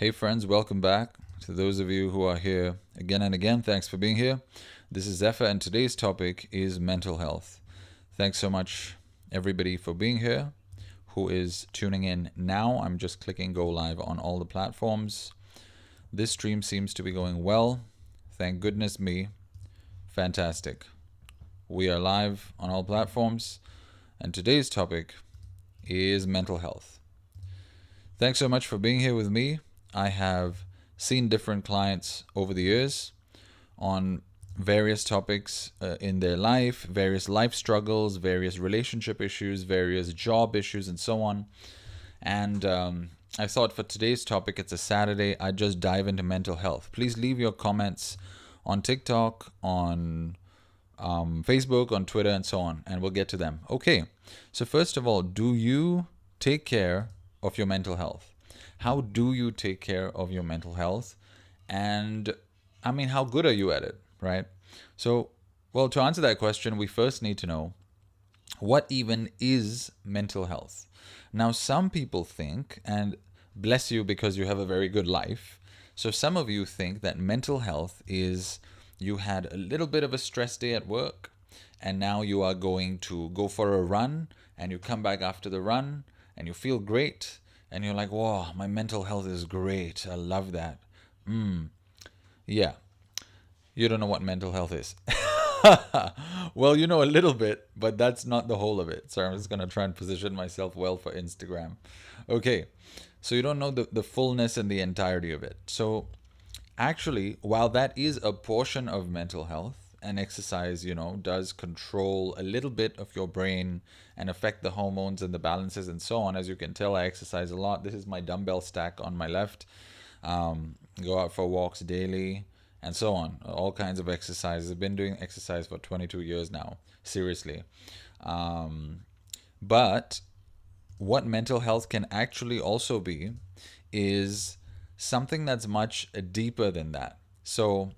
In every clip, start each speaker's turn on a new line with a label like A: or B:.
A: Hey friends, welcome back. To those of you who are here again and again, thanks for being here. This is Zephyr, and today's topic is mental health. Thanks so much, everybody, for being here. Who is tuning in now? I'm just clicking go live on all the platforms. This stream seems to be going well. Thank goodness me. Fantastic. We are live on all platforms, and today's topic is mental health. Thanks so much for being here with me. I have seen different clients over the years on various topics in their life, various life struggles, various relationship issues, various job issues, and so on. And I thought for today's topic, it's a Saturday, I'd just dive into mental health. Please leave your comments on TikTok, on Facebook, on Twitter, and so on, and we'll get to them. Okay, so first of all, do you take care of your mental health? How do you take care of your mental health? And I mean, how good are you at it, right? So, well, to answer that question, we first need to know what even is mental health. Now, some people think, and bless you because you have a very good life. So, some of you think that mental health is you had a little bit of a stress day at work, and now you are going to go for a run, and you come back after the run, and you feel great, and you're like, whoa, my mental health is great. I love that. Yeah, you don't know what mental health is. Well, you know a little bit, but that's not the whole of it. So I'm just going to try and position myself well for Instagram. Okay, so you don't know the fullness and the entirety of it. So actually, while that is a portion of mental health, and exercise, does control a little bit of your brain and affect the hormones and the balances and so on. As you can tell, I exercise a lot. This is my dumbbell stack on my left. Go out for walks daily and so on. All kinds of exercises. I've been doing exercise for 22 years now. Seriously. But what mental health can actually also be is something that's much deeper than that. So,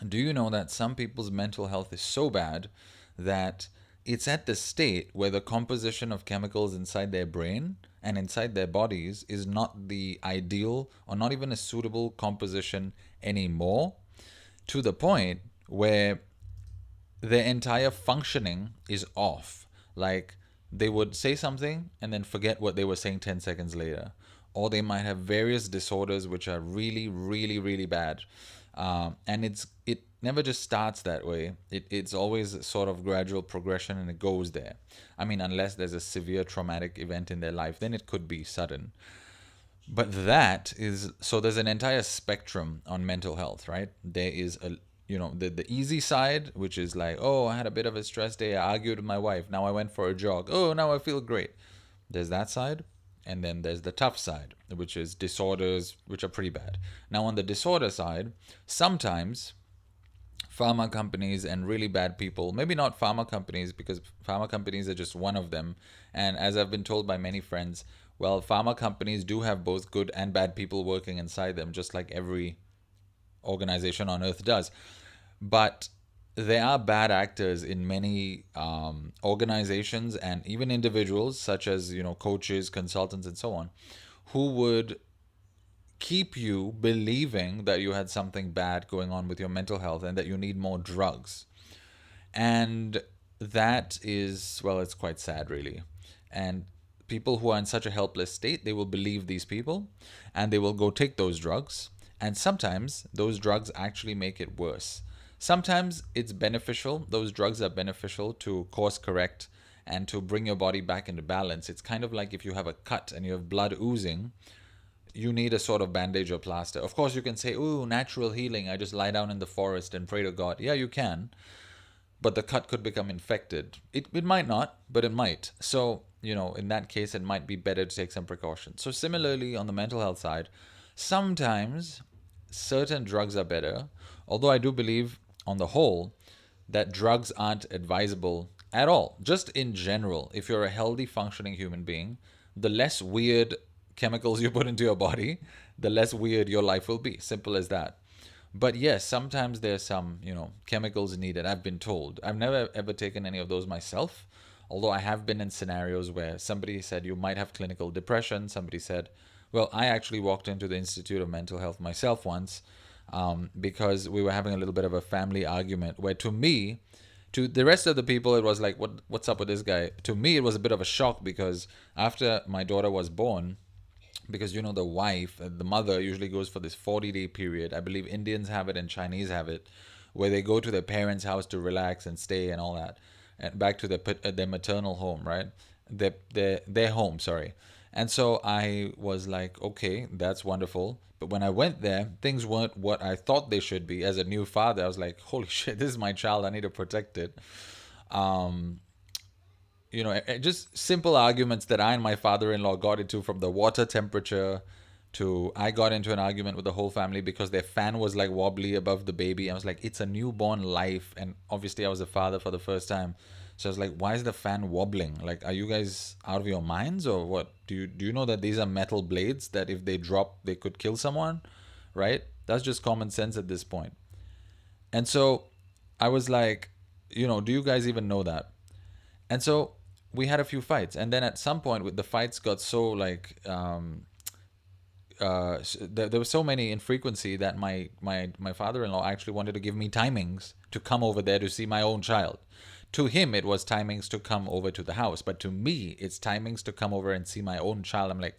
A: do you know that some people's mental health is so bad that it's at the state where the composition of chemicals inside their brain and inside their bodies is not the ideal or not even a suitable composition anymore, to the point where their entire functioning is off. Like they would say something and then forget what they were saying 10 seconds later. Or they might have various disorders which are really, really, really bad. And it never just starts that way. It's always a sort of gradual progression and it goes there. I mean, unless there's a severe traumatic event in their life, then it could be sudden. But that is, so there's an entire spectrum on mental health, right? There is the easy side, which is like, oh, I had a bit of a stress day. I argued with my wife. Now I went for a jog. Oh, now I feel great. There's that side. And then there's the tough side, which is disorders, which are pretty bad. Now, on the disorder side, sometimes pharma companies and really bad people, maybe not pharma companies, because pharma companies are just one of them. And as I've been told by many friends, well, pharma companies do have both good and bad people working inside them, just like every organization on earth does. But there are bad actors in many organizations and even individuals, such as coaches, consultants, and so on, who would keep you believing that you had something bad going on with your mental health and that you need more drugs. And that is, well, it's quite sad, really. And people who are in such a helpless state, they will believe these people and they will go take those drugs. And sometimes those drugs actually make it worse. Sometimes it's beneficial. Those drugs are beneficial to course correct and to bring your body back into balance. It's kind of like if you have a cut and you have blood oozing, you need a sort of bandage or plaster. Of course, you can say, ooh, natural healing. I just lie down in the forest and pray to God. Yeah, you can. But the cut could become infected. It might not, but it might. So, in that case, it might be better to take some precautions. So similarly, on the mental health side, sometimes certain drugs are better. Although I do believe on the whole that drugs aren't advisable at all. Just in general, if you're a healthy, functioning human being, the less weird chemicals you put into your body, the less weird your life will be. Simple as that. But yes, sometimes there's some, chemicals needed. I've been told. I've never ever taken any of those myself. Although I have been in scenarios where somebody said you might have clinical depression. Somebody said Well, I actually walked into the Institute of Mental Health myself once, because we were having a little bit of a family argument where, to me, to the rest of the people, it was like, what's up with this guy? To me, it was a bit of a shock because after my daughter was born, because the wife, the mother, usually goes for this 40-day period. I believe Indians have it and Chinese have it, where they go to their parents' house to relax and stay and all that, and back to their maternal home, right? Their home, sorry. And so I was like, okay, that's wonderful. But when I went there, things weren't what I thought they should be. As a new father, I was like, holy shit, this is my child. I need to protect it. Um, just simple arguments that I and my father-in-law got into, from the water temperature to I got into an argument with the whole family because their fan was like wobbly above the baby. I was like, it's a newborn life. And obviously I was a father for the first time. So I was like, why is the fan wobbling? Like, are you guys out of your minds or what? Do you know that these are metal blades that if they drop, they could kill someone? Right? That's just common sense at this point. And so I was like, do you guys even know that? And so we had a few fights, and then at some point, with the fights got so like there were so many in frequency that my father-in-law actually wanted to give me timings to come over there to see my own child. To him, it was timings to come over to the house, but to me, it's timings to come over and see my own child. I'm like,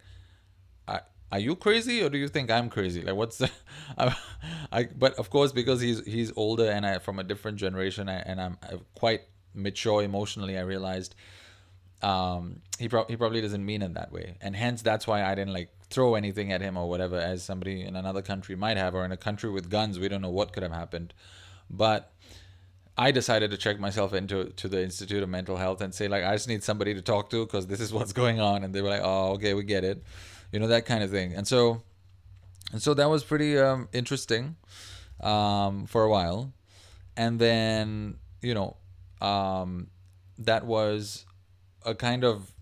A: are you crazy or do you think I'm crazy? Like, what's the? But of course, because he's older and I from a different generation, and I'm quite mature emotionally, I realized he probably doesn't mean it that way, and hence that's why I didn't like throw anything at him or whatever, as somebody in another country might have, or in a country with guns, we don't know what could have happened. But I decided to check myself into to the Institute of Mental Health and say, like, I just need somebody to talk to because this is what's going on, and they were like, oh, okay, we get it, that kind of thing. And so that was pretty interesting for a while, and then that was a kind of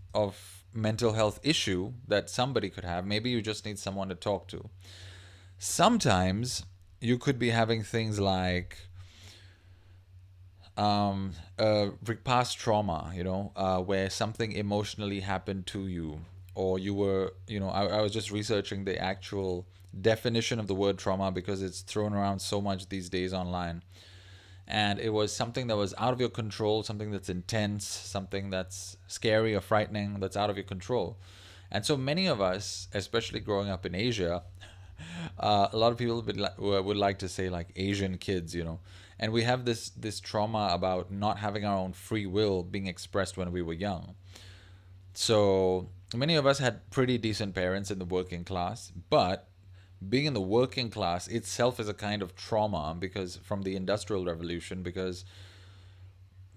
A: mental health issue that somebody could have. Maybe you just need someone to talk to. Sometimes you could be having things like past trauma, where something emotionally happened to you, or you were, I was just researching the actual definition of the word trauma because it's thrown around so much these days online. And it was something that was out of your control, something that's intense, something that's scary or frightening, that's out of your control. And so many of us, especially growing up in Asia, a lot of people would like to say like Asian kids, and we have this trauma about not having our own free will being expressed when we were young. So many of us had pretty decent parents in the working class, but being in the working class itself is a kind of trauma because from the industrial revolution, because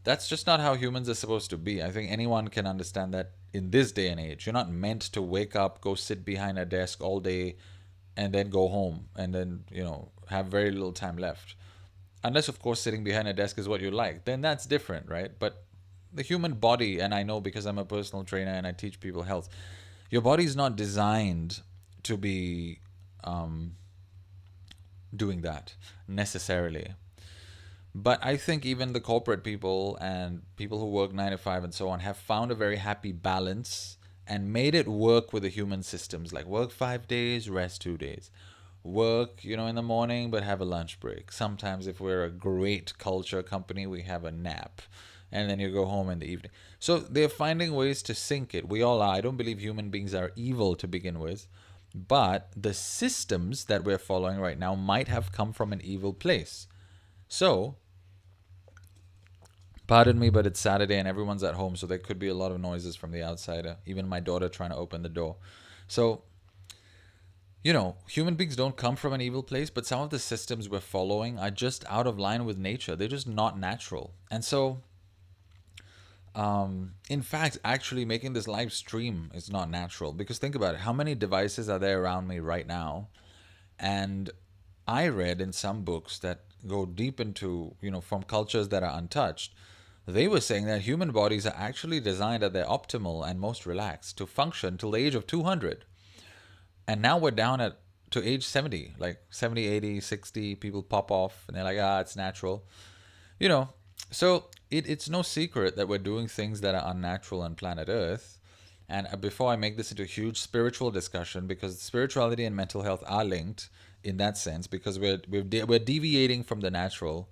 A: that's just not how humans are supposed to be. I think anyone can understand that in this day and age. You're not meant to wake up, go sit behind a desk all day, and then go home and then, have very little time left. Unless, of course, sitting behind a desk is what you like. Then that's different, right? But the human body, and I know because I'm a personal trainer and I teach people health, your body's not designed to be doing that necessarily. But I think even the corporate people and people who work 9 to 5 and so on have found a very happy balance and made it work with the human systems, like work 5 days, rest 2 days. Work, in the morning, but have a lunch break. Sometimes, if we're a great culture company, we have a nap. And then you go home in the evening. So they're finding ways to sync it. We all are. I don't believe human beings are evil to begin with. But the systems that we're following right now might have come from an evil place. So, pardon me, but it's Saturday and everyone's at home, so there could be a lot of noises from the outside. Even my daughter trying to open the door. So, human beings don't come from an evil place, but some of the systems we're following are just out of line with nature. They're just not natural. And so, in fact, actually making this live stream is not natural, because think about it. How many devices are there around me right now? And I read in some books that go deep into, from cultures that are untouched, they were saying that human bodies are actually designed at their optimal and most relaxed to function till the age of 200. And now we're down to age 70, like 70, 80, 60, people pop off and they're like, it's natural. So it's no secret that we're doing things that are unnatural on planet Earth. And before I make this into a huge spiritual discussion, because spirituality and mental health are linked in that sense, because we're deviating from the natural.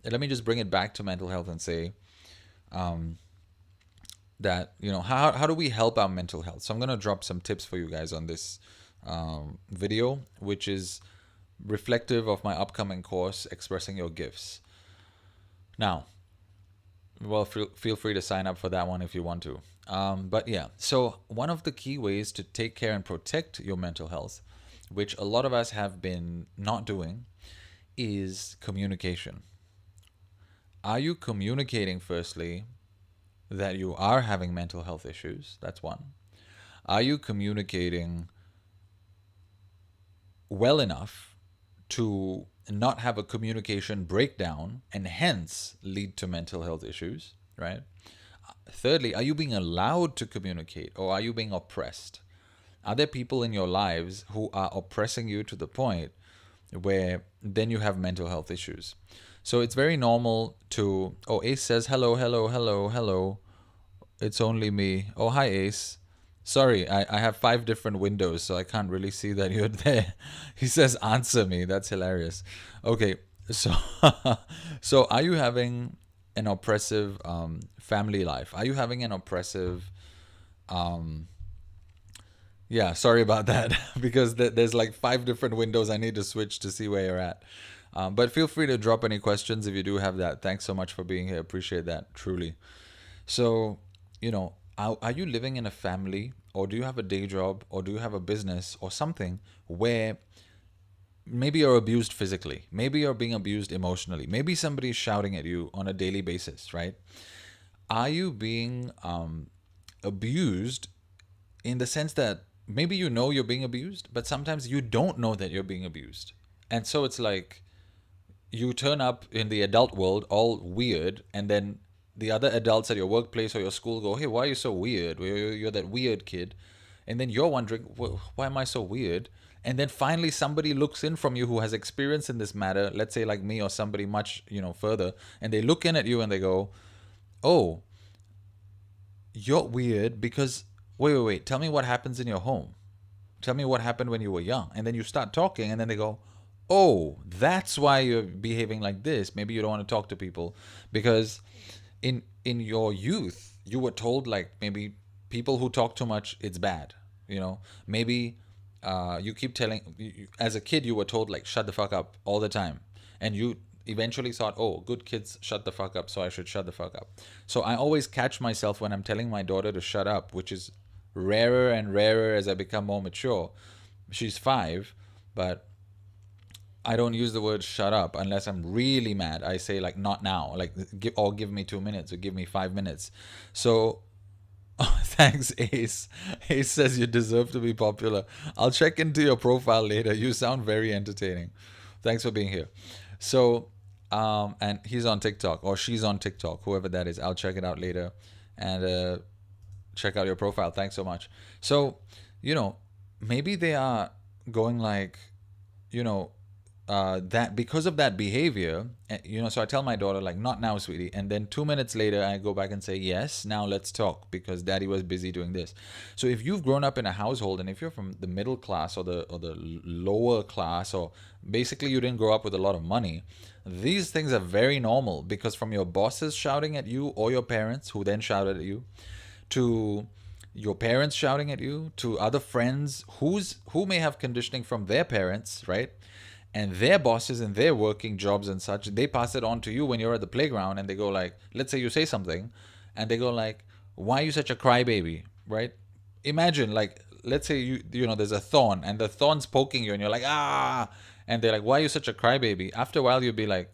A: Let me just bring it back to mental health and say that, how do we help our mental health? So I'm going to drop some tips for you guys on this video, which is reflective of my upcoming course, Expressing Your Gifts. Now, well, feel free to sign up for that one if you want to. But yeah, so one of the key ways to take care and protect your mental health, which a lot of us have been not doing, is communication. Are you communicating, firstly, that you are having mental health issues? That's one. Are you communicating well enough to not have a communication breakdown and hence lead to mental health issues, right? Thirdly, are you being allowed to communicate, or are you being oppressed? Are there people in your lives who are oppressing you to the point where then you have mental health issues? So it's very normal to, oh, Ace says, hello, hello, hello, hello. It's only me. Oh, hi, Ace. Sorry, I have 5 different windows, so I can't really see that you're there. He says, answer me. That's hilarious. Okay, so so are you having an oppressive family life? Are you having an oppressive yeah, sorry about that because there's like 5 different windows I need to switch to see where you're at. But feel free to drop any questions if you do have that. Thanks so much for being here. Appreciate that, truly. So, are you living in a family, or do you have a day job, or do you have a business or something where maybe you're abused physically, maybe you're being abused emotionally, maybe somebody's shouting at you on a daily basis, right? Are you being abused in the sense that maybe you're being abused, but sometimes you don't know that you're being abused? And so it's like you turn up in the adult world all weird, and then the other adults at your workplace or your school go, hey, why are you so weird? You're that weird kid. And then you're wondering, why am I so weird? And then finally somebody looks in from you who has experience in this matter, let's say like me or somebody much, further, and they look in at you and they go, oh, you're weird because, wait, tell me what happens in your home. Tell me what happened when you were young. And then you start talking, and then they go, oh, that's why you're behaving like this. Maybe you don't want to talk to people because in your youth you were told, like, maybe people who talk too much, it's bad. Maybe you keep as a kid you were told, like, shut the fuck up all the time, and you eventually thought, oh, good kids shut the fuck up, so I should shut the fuck up. So I always catch myself when I'm telling my daughter to shut up, which is rarer and rarer as I become more mature. She's 5, but I don't use the word shut up unless I'm really mad. I say, like, not now, like, give me 2 minutes, or give me 5 minutes. So oh, thanks, Ace. Ace says you deserve to be popular. I'll check into your profile later. You sound very entertaining. Thanks for being here. So and he's on TikTok, or she's on TikTok, whoever that is. I'll check it out later and check out your profile. Thanks so much. So, maybe they are going, like, that because of that behavior, so I tell my daughter, like, not now, sweetie. And then 2 minutes later, I go back and say, yes, now let's talk because daddy was busy doing this. So if you've grown up in a household, and if you're from the middle class or the lower class, or basically you didn't grow up with a lot of money, these things are very normal, because from your bosses shouting at you, or your parents who then shouted at you, to your parents shouting at you, to other friends who may have conditioning from their parents, right? And their bosses and their working jobs and such, they pass it on to you when you're at the playground, and they go, like, let's say you say something, and they go, like, why are you such a crybaby, right? Imagine, like, let's say there's a thorn, and the thorn's poking you, and you're like, ah, and they're like, why are you such a crybaby? After a while, you'll be like,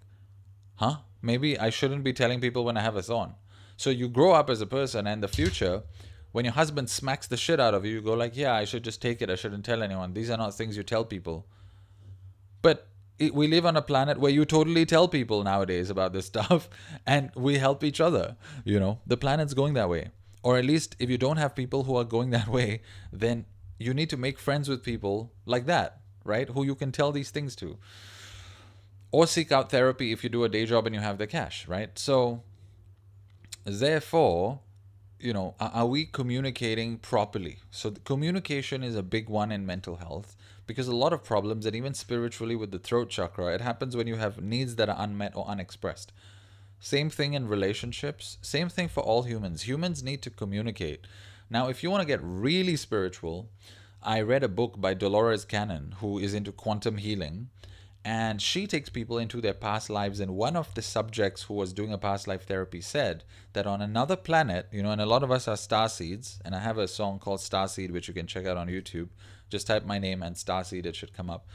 A: huh? Maybe I shouldn't be telling people when I have a thorn. So you grow up as a person, and in the future, when your husband smacks the shit out of you, you go, like, yeah, I should just take it. I shouldn't tell anyone. These are not things you tell people. But we live on a planet where you totally tell people nowadays about this stuff, and we help each other. The planet's going that way. Or at least if you don't have people who are going that way, then you need to make friends with people like that, right? Who you can tell these things to. Or seek out therapy if you do a day job and you have the cash, right? So, therefore, are we communicating properly? So the communication is a big one in mental health, because a lot of problems, and even spiritually with the throat chakra, it happens when you have needs that are unmet or unexpressed. Same thing in relationships, same thing for all humans. Humans need to communicate. Now, if you want to get really spiritual, I read a book by Dolores Cannon, who is into quantum healing, and she takes people into their past lives. And one of the subjects who was doing a past life therapy said that on another planet, and a lot of us are star seeds, and I have a song called Star Seed, which you can check out on YouTube. Just type my name and Star Seed, it should come up.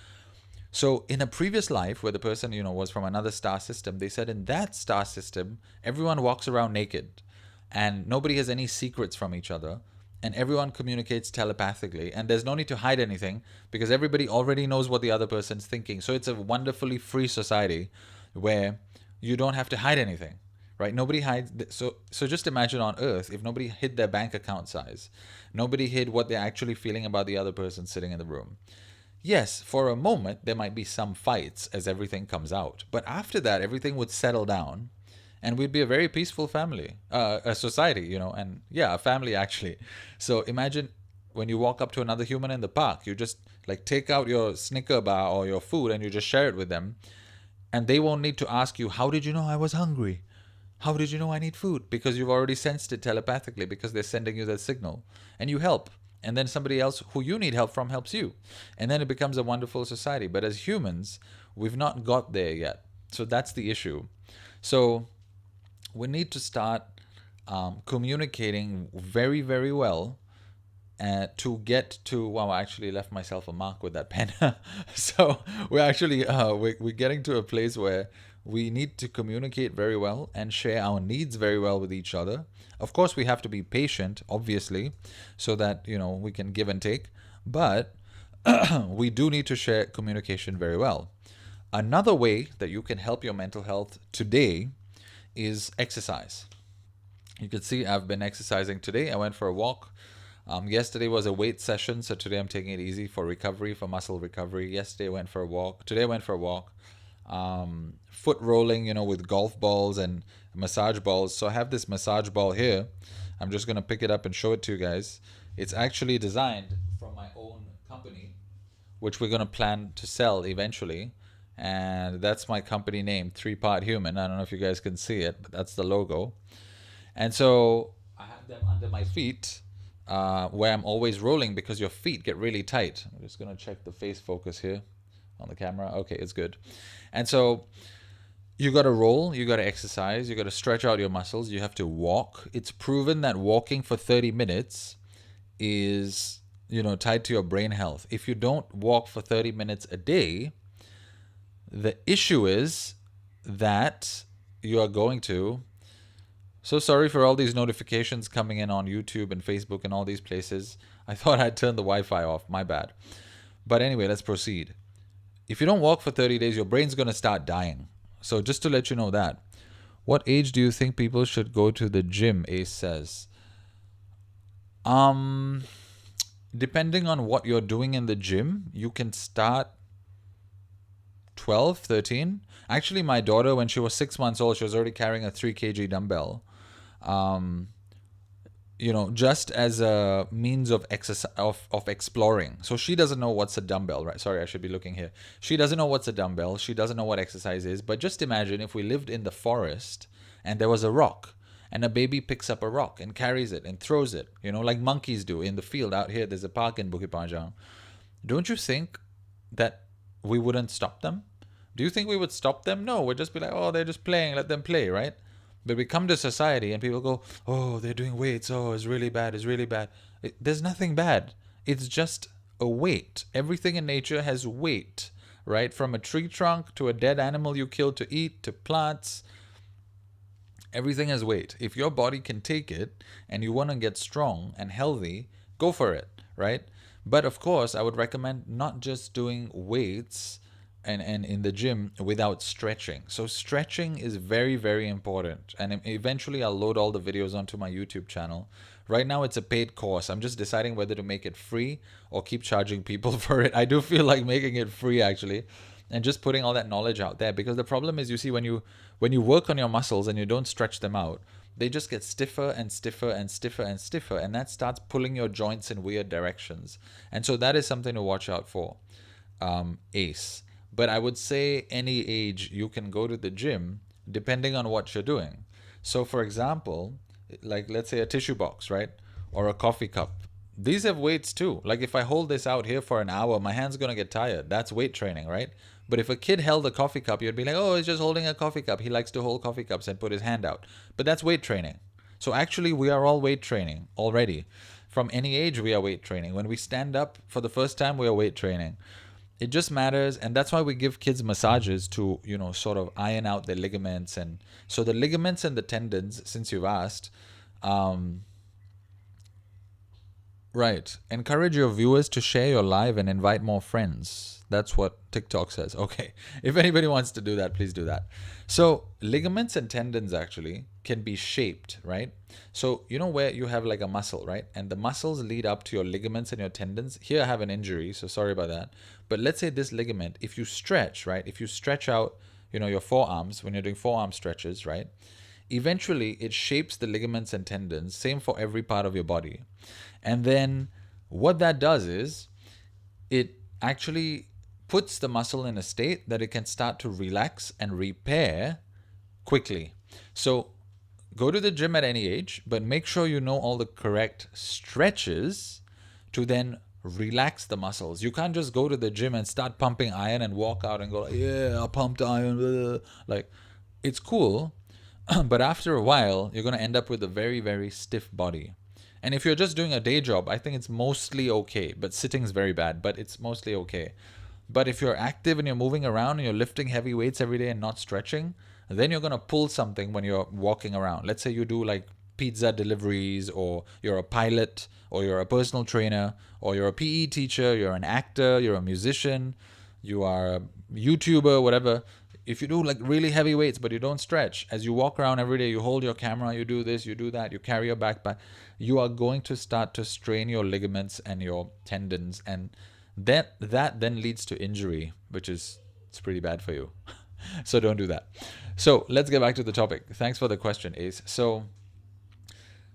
A: So in a previous life where the person, was from another star system, they said in that star system, everyone walks around naked and nobody has any secrets from each other, and everyone communicates telepathically, and there's no need to hide anything because everybody already knows what the other person's thinking. So it's a wonderfully free society where you don't have to hide anything, right? Nobody hides. So just imagine on Earth, if nobody hid their bank account size, nobody hid what they're actually feeling about the other person sitting in the room. Yes, for a moment, there might be some fights as everything comes out. But after that, everything would settle down and we'd be a very peaceful family, a society, and yeah, a family actually. So imagine when you walk up to another human in the park, you just like take out your Snicker bar or your food and you just share it with them. And they won't need to ask you, how did you know I was hungry? How did you know I need food? Because you've already sensed it telepathically because they're sending you that signal and you help. And then somebody else who you need help from helps you. And then it becomes a wonderful society. But as humans, we've not got there yet. So that's the issue. So we need to start communicating very, very well to get to, wow, I actually left myself a mark with that pen. So we're actually, we're getting to a place where we need to communicate very well and share our needs very well with each other. Of course, we have to be patient, obviously, so that, we can give and take. But we do need to share communication very well. Another way that you can help your mental health today is exercise. You can see I've been exercising today. I went for a walk. Yesterday was a weight session, so today I'm taking it easy for recovery, for muscle recovery. Yesterday I went for a walk. Today I went for a walk. Foot rolling, with golf balls and massage balls. So I have this massage ball here. I'm just going to pick it up and show it to you guys. It's actually designed from my own company, which we're going to plan to sell eventually. And that's my company name, 3-Part Human. I don't know if you guys can see it, but that's the logo. And so I have them under my feet, where I'm always rolling because your feet get really tight. I'm just going to check the face focus here on the camera. Okay, it's good. And so you got to roll, you got to exercise, you got to stretch out your muscles, you have to walk. It's proven that walking for 30 minutes is, tied to your brain health. If you don't walk for 30 minutes a day, the issue is that you are going to... So sorry for all these notifications coming in on YouTube and Facebook and all these places. I thought I'd turn the Wi-Fi off. My bad. But anyway, let's proceed. If you don't walk for 30 days, your brain's going to start dying. So just to let you know that. What age do you think people should go to the gym, Ace says? Depending on what you're doing in the gym, you can start 12, 13. Actually, my daughter, when she was 6 months old, she was already carrying a 3 kg dumbbell. Just as a means of exercise, of exploring. So she doesn't know what's a dumbbell, right? Sorry, I should be looking here. She doesn't know what's a dumbbell. She doesn't know what exercise is. But just imagine if we lived in the forest and there was a rock and a baby picks up a rock and carries it and throws it, like monkeys do in the field out here. There's a park in Bukit Panjang. Don't you think that we wouldn't stop them? Do you think we would stop them? No, we'd just be like, oh, they're just playing. Let them play, right? But we come to society and people go, oh, they're doing weights. Oh, it's really bad. It's really bad. There's nothing bad. It's just a weight. Everything in nature has weight, right? From a tree trunk to a dead animal you killed to eat to plants. Everything has weight. If your body can take it and you want to get strong and healthy, go for it, right? But of course, I would recommend not just doing weights and in the gym without stretching. So stretching is very, very important. And eventually I'll load all the videos onto my YouTube channel. Right now it's a paid course. I'm just deciding whether to make it free or keep charging people for it. I do feel like making it free actually, and just putting all that knowledge out there. Because the problem is, you see, when you work on your muscles and you don't stretch them out, they just get stiffer and stiffer and stiffer and stiffer, and that starts pulling your joints in weird directions. And so that is something to watch out for. Ace. But I would say any age you can go to the gym depending on what you're doing. So, for example, like let's say a tissue box, right? Or a coffee cup. These have weights too. Like if I hold this out here for an hour, my hand's going to get tired. That's weight training, right? But if a kid held a coffee cup, you'd be like, oh, he's just holding a coffee cup. He likes to hold coffee cups and put his hand out. But that's weight training. So actually, we are all weight training already. From any age, we are weight training. When we stand up for the first time, we are weight training. It just matters, and that's why we give kids massages to, sort of iron out their ligaments. And so the ligaments and the tendons, since you've asked, right. Encourage your viewers to share your live and invite more friends. That's what TikTok says. Okay. If anybody wants to do that, please do that. So ligaments and tendons actually can be shaped, right? So you know where you have like a muscle, right? And the muscles lead up to your ligaments and your tendons. Here I have an injury, so sorry about that. But let's say this ligament, if you stretch, right? If you stretch out, your forearms when you're doing forearm stretches, right? Eventually it shapes the ligaments and tendons, same for every part of your body. And then what that does is it actually puts the muscle in a state that it can start to relax and repair quickly. So go to the gym at any age, but make sure you know all the correct stretches to then relax the muscles. You can't just go to the gym and start pumping iron and walk out and go, yeah, I pumped iron. Like, it's cool, but after a while, you're going to end up with a very, very stiff body. And if you're just doing a day job, I think it's mostly okay. But sitting's very bad, but it's mostly okay. But if you're active and you're moving around and you're lifting heavy weights every day and not stretching, then you're going to pull something when you're walking around. Let's say you do like pizza deliveries, or you're a pilot, or you're a personal trainer, or you're a PE teacher, you're an actor, you're a musician, you are a YouTuber, whatever. If you do like really heavy weights but you don't stretch, as you walk around every day, you hold your camera, you do this, you do that, you carry your backpack, you are going to start to strain your ligaments and your tendons, and that then leads to injury, which is, it's pretty bad for you. So don't do that. So let's get back to the topic. Thanks for the question, Ace. So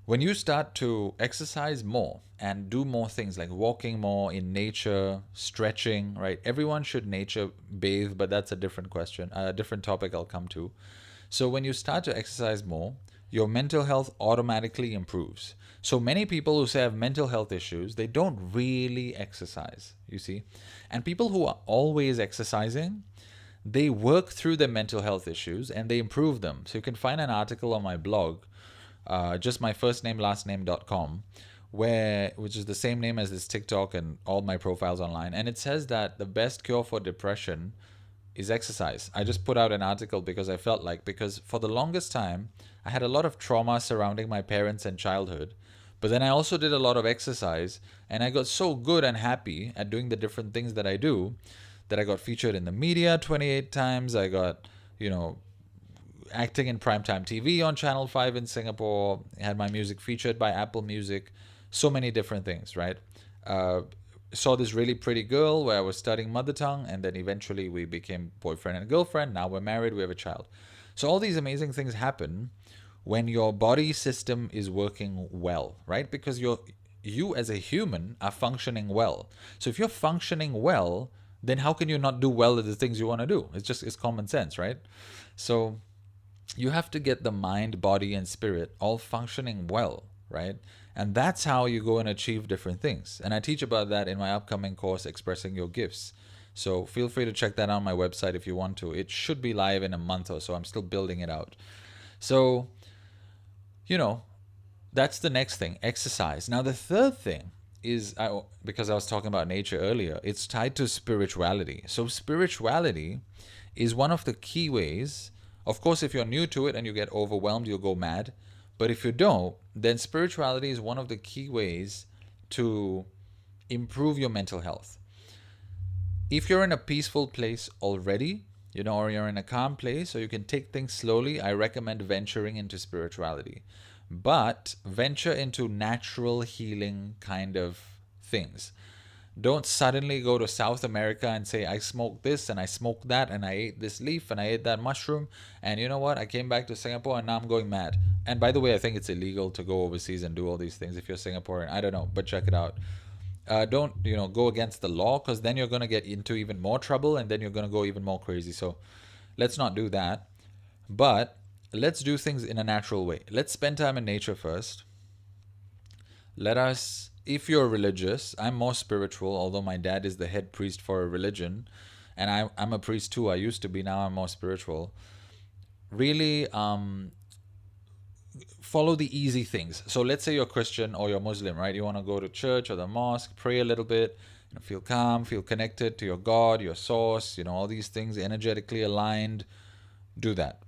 A: when you start to exercise more and do more things like walking more in nature, stretching, right? Everyone should nature bathe, but that's a different question, a different topic I'll come to. So when you start to exercise more, your mental health automatically improves. So many people who say have mental health issues, they don't really exercise, you see. And people who are always exercising, they work through their mental health issues and they improve them. So you can find an article on my blog, just my first name, last name.com, which is the same name as this TikTok and all my profiles online. And it says that the best cure for depression is exercise. I just put out an article because because for the longest time, I had a lot of trauma surrounding my parents and childhood. But then I also did a lot of exercise, and I got so good and happy at doing the different things that I do that I got featured in the media 28 times. I got, acting in primetime TV on Channel 5 in Singapore. I had my music featured by Apple Music. So many different things, right? Saw this really pretty girl where I was studying mother tongue, and then eventually we became boyfriend and girlfriend. Now we're married, we have a child. So all these amazing things happen when your body system is working well, right? Because you as a human are functioning well. So if you're functioning well, then how can you not do well at the things you want to do? It's common sense, right? So you have to get the mind, body, and spirit all functioning well, right? And that's how you go and achieve different things. And I teach about that in my upcoming course, Expressing Your Gifts. So feel free to check that out on my website if you want to. It should be live in a month or so. I'm still building it out. So, that's the next thing, exercise. Now, the third thing is, because I was talking about nature earlier, it's tied to spirituality. So spirituality is one of the key ways. Of course, if you're new to it and you get overwhelmed, you'll go mad. But if you don't, then spirituality is one of the key ways to improve your mental health. If you're in a peaceful place already, or you're in a calm place, or you can take things slowly, I recommend venturing into spirituality. But venture into natural healing kind of things. Don't suddenly go to South America and say, I smoked this and I smoked that and I ate this leaf and I ate that mushroom. And you know what? I came back to Singapore and now I'm going mad. And by the way, I think it's illegal to go overseas and do all these things if you're Singaporean. I don't know, but check it out. Don't go against the law, because then you're going to get into even more trouble, and then you're going to go even more crazy. So let's not do that. But let's do things in a natural way. Let's spend time in nature first. Let us, if you're religious, I'm more spiritual, although my dad is the head priest for a religion, and I'm a priest too. I used to be, now I'm more spiritual. Really, follow the easy things. So let's say you're Christian or you're Muslim, right? You want to go to church or the mosque, pray a little bit, feel calm, feel connected to your God, your source, all these things, energetically aligned. Do that.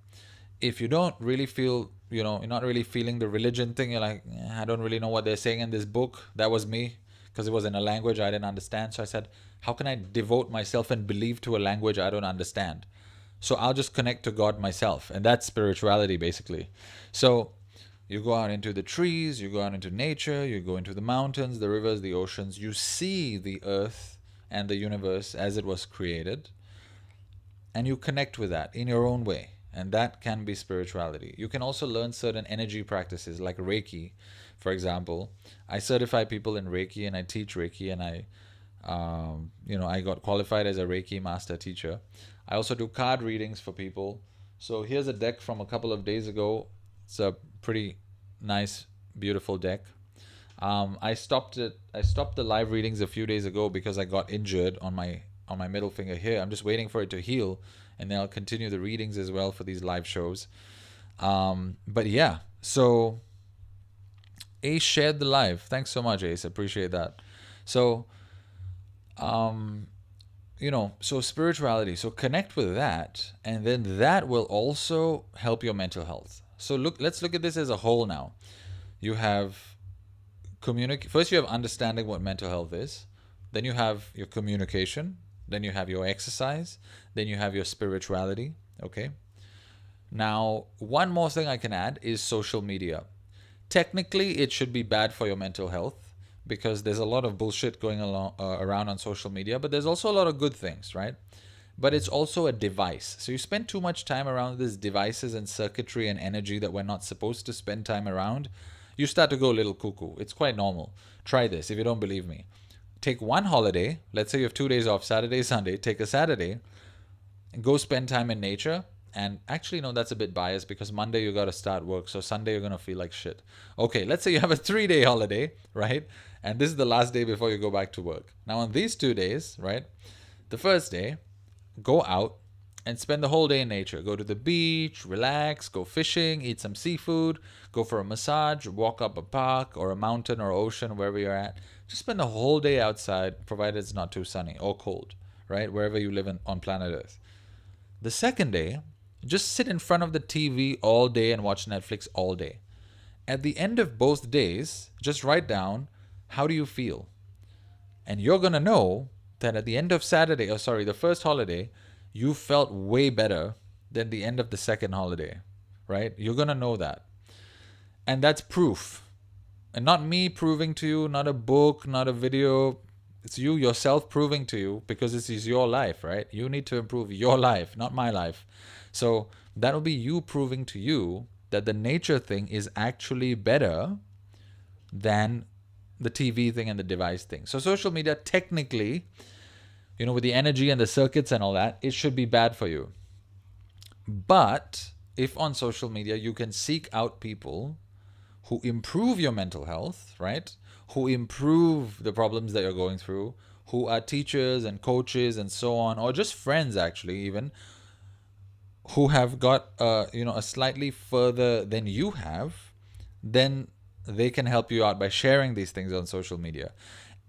A: If you don't really feel, you're not really feeling the religion thing, you're like, I don't really know what they're saying in this book. That was me, because it was in a language I didn't understand. So I said, how can I devote myself and believe to a language I don't understand? So I'll just connect to God myself. And that's spirituality, basically. So you go out into the trees, you go out into nature, you go into the mountains, the rivers, the oceans. You see the earth and the universe as it was created. And you connect with that in your own way. And that can be spirituality. You can also learn certain energy practices like Reiki, for example. I certify people in Reiki and I teach Reiki, and I got qualified as a Reiki master teacher. I also do card readings for people. So here's a deck from a couple of days ago. It's a pretty nice, beautiful deck. I stopped it. I stopped the live readings a few days ago because I got injured on my middle finger here. I'm just waiting for it to heal, and then I'll continue the readings as well for these live shows. But yeah, so Ace shared the live. Thanks so much, Ace. Appreciate that. So, so spirituality. So connect with that, and then that will also help your mental health. So let's look at this as a whole now. You have first you have understanding what mental health is. Then you have your communication. Then you have your exercise. Then you have your spirituality. Okay. Now, one more thing I can add is social media. Technically, it should be bad for your mental health because there's a lot of bullshit going around on social media, but there's also a lot of good things, right? But it's also a device. So you spend too much time around these devices and circuitry and energy that we're not supposed to spend time around, you start to go a little cuckoo. It's quite normal. Try this if you don't believe me. Take one holiday. Let's say you have 2 days off, Saturday, Sunday. Take a Saturday and go spend time in nature. And actually, no, that's a bit biased because Monday you got to start work. So Sunday you're going to feel like shit. Okay, let's say you have a 3-day holiday, right? And this is the last day before you go back to work. Now on these 2 days, right? The first day, go out and spend the whole day in nature. Go to the beach, relax, go fishing, eat some seafood, go for a massage, walk up a park or a mountain or ocean, wherever you're at. Just spend the whole day outside, provided it's not too sunny or cold, right? Wherever you live on planet Earth. The second day, just sit in front of the TV all day and watch Netflix all day. At the end of both days, just write down, how do you feel? And you're going to know that at the end of the first holiday, you felt way better than the end of the second holiday, right? You're going to know that. And that's proof. And not me proving to you, not a book, not a video. It's you yourself proving to you, because this is your life, right? You need to improve your life, not my life. So that'll be you proving to you that the nature thing is actually better than the TV thing and the device thing. So social media, technically, with the energy and the circuits and all that, it should be bad for you. But if on social media you can seek out people who improve your mental health, right? Who improve the problems that you're going through, who are teachers and coaches and so on, or just friends actually even, who have got a slightly further than you have, then they can help you out by sharing these things on social media.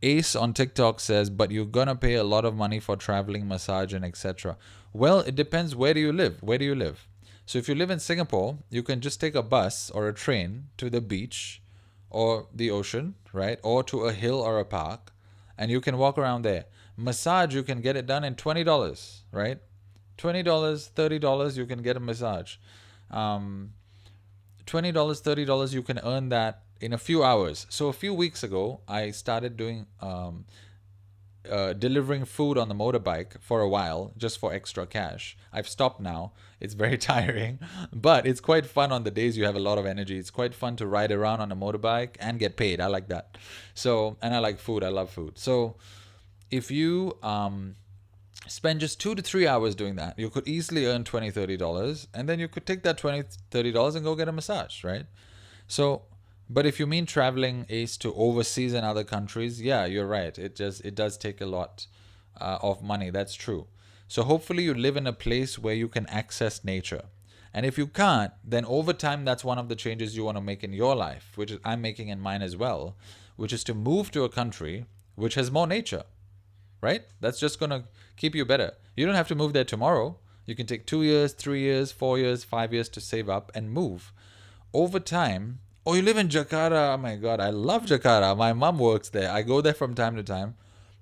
A: Ace on TikTok says, but you're gonna pay a lot of money for traveling, massage, and etc. Well, it depends. Where do you live? Where do you live? So if you live in Singapore, you can just take a bus or a train to the beach or the ocean, right? Or to a hill or a park, and you can walk around there. Massage, you can get it done in $20, right? $20, $30, you can get a massage. $20, $30, you can earn that in a few hours. So a few weeks ago, I started doing delivering food on the motorbike for a while just for extra cash. I've stopped now. It's very tiring, but it's quite fun on the days you have a lot of energy. It's quite fun to ride around on a motorbike and get paid. I like that. So, and I like food. I love food. So, if you spend just 2 to 3 hours doing that, you could easily earn $20, $30, and then you could take that $20, $30 and go get a massage, right? So, but if you mean traveling, Ace, to overseas and other countries, yeah, you're right. It does take a lot of money. That's true. So hopefully you live in a place where you can access nature. And if you can't, then over time, that's one of the changes you want to make in your life, which is I'm making in mine as well, which is to move to a country which has more nature, right? That's just going to keep you better. You don't have to move there tomorrow. You can take 2 years, 3 years, 4 years, 5 years to save up and move. Over time, oh, you live in Jakarta. Oh my God, I love Jakarta. My mom works there. I go there from time to time.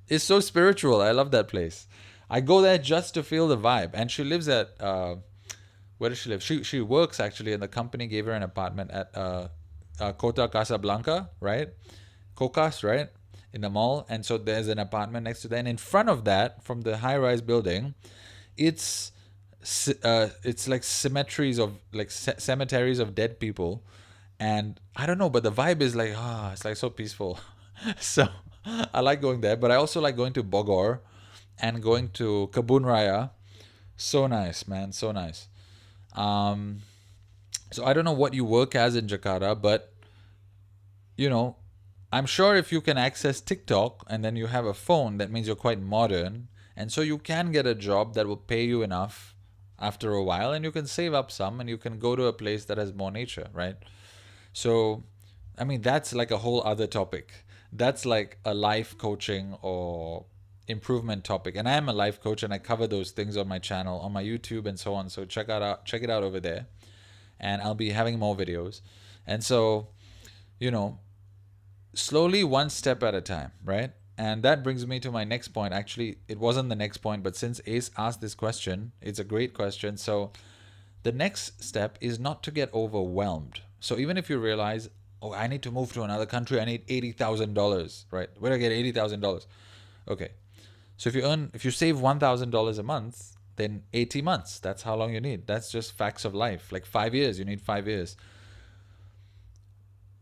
A: It's so spiritual. I love that place. I go there just to feel the vibe. And she lives at, where does she live? She works actually, and the company gave her an apartment at Kota Casablanca, right? Kokas, right? In the mall. And so there's an apartment next to that. And in front of that, from the high-rise building, it's like cemeteries of dead people. And I don't know, but the vibe is like, it's like so peaceful. So I like going there, but I also like going to Bogor and going to Kebun Raya. So nice, man. So nice. So I don't know what you work as in Jakarta, but you know, I'm sure if you can access TikTok and then you have a phone, that means you're quite modern. And so you can get a job that will pay you enough after a while, and you can save up some and you can go to a place that has more nature, right? So, I mean, that's like a whole other topic. That's like a life coaching or improvement topic. And I am a life coach and I cover those things on my channel, on my YouTube and so on. So check it out over there. And I'll be having more videos. And so, you know, slowly one step at a time, right? And that brings me to my next point. Actually, it wasn't the next point, but since Ace asked this question, it's a great question. So the next step is not to get overwhelmed. So even if you realize, oh, I need to move to another country, I need $80,000, right? Where do I get $80,000? Okay. So if you save $1,000 a month, then 80 months, that's how long you need. That's just facts of life. Like 5 years, you need 5 years.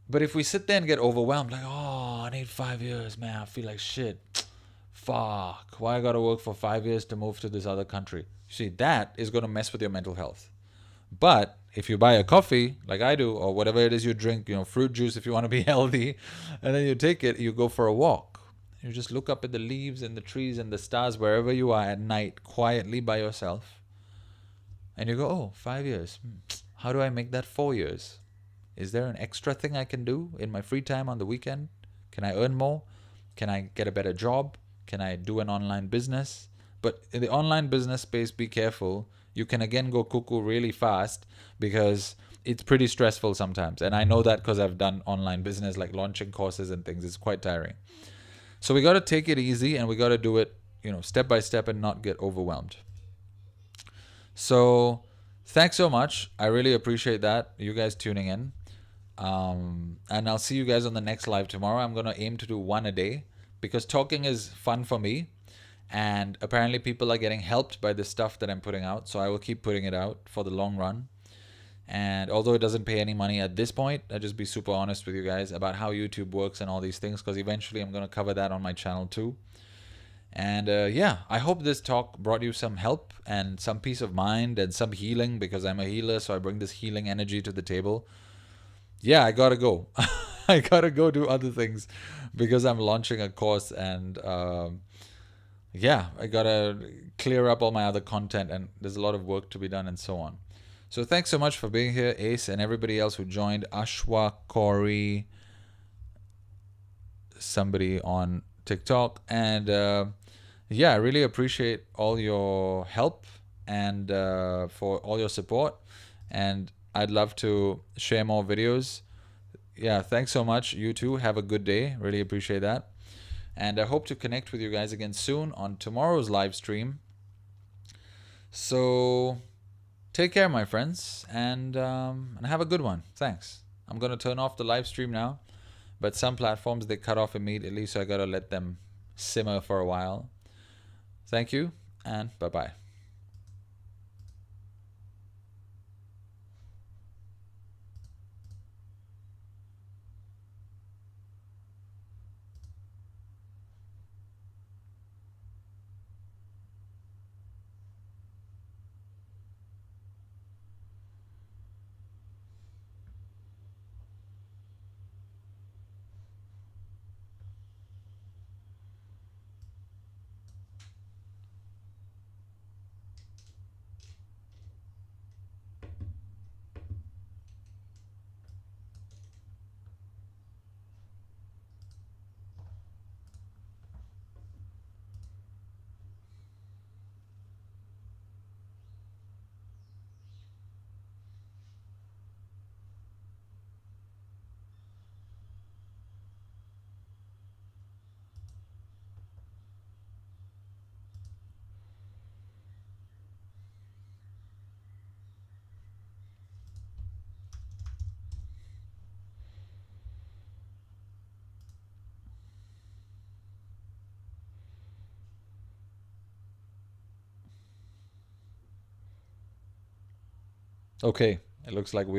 A: But if we sit there and get overwhelmed, like, oh, I need 5 years, man, I feel like shit. Fuck, why I gotta work for 5 years to move to this other country? See, that is gonna mess with your mental health. But if you buy a coffee, like I do, or whatever it is you drink, fruit juice if you want to be healthy, and then you take it, you go for a walk. You just look up at the leaves and the trees and the stars wherever you are at night, quietly by yourself. And you go, oh, 5 years. How do I make that 4 years? Is there an extra thing I can do in my free time on the weekend? Can I earn more? Can I get a better job? Can I do an online business? But in the online business space, be careful. You can again go cuckoo really fast because it's pretty stressful sometimes. And I know that because I've done online business, like launching courses and things. It's quite tiring. So we got to take it easy and we got to do it, step by step and not get overwhelmed. So thanks so much. I really appreciate that. You guys tuning in. And I'll see you guys on the next live tomorrow. I'm going to aim to do one a day because talking is fun for me. And apparently people are getting helped by the stuff that I'm putting out. So I will keep putting it out for the long run. And although it doesn't pay any money at this point, I'll just be super honest with you guys about how YouTube works and all these things, because eventually I'm going to cover that on my channel too. And I hope this talk brought you some help and some peace of mind and some healing, because I'm a healer. So I bring this healing energy to the table. Yeah, I got to go. I got to go do other things because I'm launching a course and I got to clear up all my other content and there's a lot of work to be done and so on. So thanks so much for being here, Ace, and everybody else who joined. Ashwa, Corey, somebody on TikTok. And I really appreciate all your help and for all your support. And I'd love to share more videos. Yeah, thanks so much. You too. Have a good day. Really appreciate that. And I hope to connect with you guys again soon on tomorrow's live stream. So take care, my friends, and have a good one. Thanks. I'm going to turn off the live stream now, but some platforms, they cut off immediately, so I got to let them simmer for a while. Thank you, and bye bye. Okay, it looks like we've